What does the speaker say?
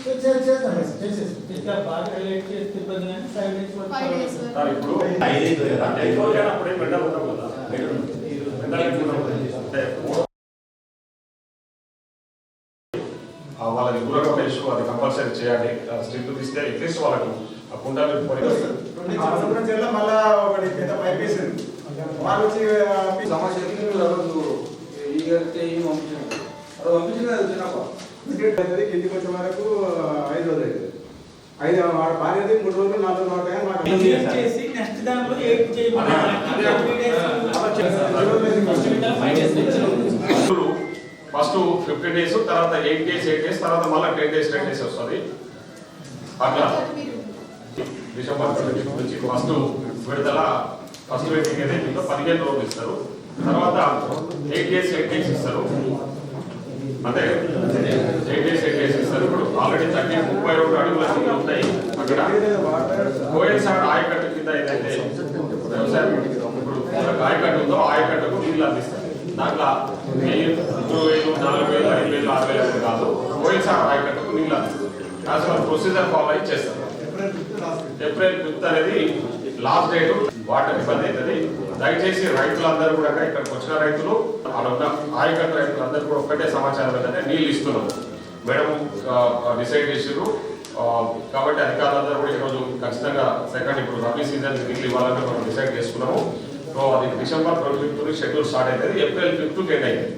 ఇంకా బాగా హైలైట్ చేస్తే ఇబ్బంది కానీ 5 days వరకు ఇప్పుడు 5 అప్పుడే మెడల్ ఉంటాం కదా వాళ్ళకి దూరంగా ఒక ఇష్యూ అది కంపల్సరీ చేయాలి. స్ట్రిప్ తీస్తే అట్లీస్ట్ వాళ్ళకు ఆ కుంటాలు మళ్ళీ ఒకటి పెద్ద పైప్ వేసింది వాళ్ళు వచ్చి సమస్య పంపించిన కిందికి వచ్చే వరకు 5 రోజులు అవుతుంది. 5 వాడు పారేది 3 రోజులు 4 రోజులు ఉంటాయి. చేసి నెక్స్ట్ దాంట్లో 8 చేయమని ఫస్ట్ 50 days తర్వాత 8 days తర్వాత మళ్ళీ 10 days 10 days వస్తుంది. అట్లా డిసెంబర్ 25 నుంచి ఫస్ట్ విడుదల ఫస్ట్ వెయిటింగ్ ఏదైతే 15 రోజులు ఇస్తారు. తర్వాత 8 days ఇస్తారు. అంటే 8 days ఇస్తారు. ఇప్పుడు ఆల్రెడీ 32 అడుగుల నీళ్ళు ఉంటాయి అక్కడ. కోయల్సాడ్ ఆయకట్టు కింద ఏదైతే వ్యవసాయం ఇప్పుడు ఆయకట్టు ఉందో ఆయకట్టుకు నీళ్ళు అందిస్తారు. దాంట్లో 1000, 3000, 4000, 5000, 6000 కాదు, కోయల్సాడ్ ఆయకట్టుకు నీళ్ళు అందిస్తారు. యాజ్ పర్ ప్రొసీజర్ ఫాలో అయి చేస్తారు. ఏప్రిల్ 5 అనేది లాస్ట్ డేట్. వాటర్ ఇబ్బంది అవుతుంది. దయచేసి రైతులందరూ కూడా ఇక్కడికి వచ్చిన రైతులు అక్కడ ఆయకట్టు రైతులందరూ కూడా ఒక్కటే సమాచారం ఏంటంటే నీళ్ళు ఇస్తున్నాం మేడం డిసైడ్ చేసారు. కాబట్టి అధికారులందరూ కూడా ఈరోజు ఖచ్చితంగా సెకండ్ ఇప్పుడు రబీ సీజన్ నీళ్ళు ఇవ్వాలని మనం డిసైడ్ చేసుకున్నాము. సో అది డిసెంబర్ 25 షెడ్యూల్ స్టార్ట్ అవుతుంది. ఏప్రిల్ 5 ఎండ్ అవుతుంది.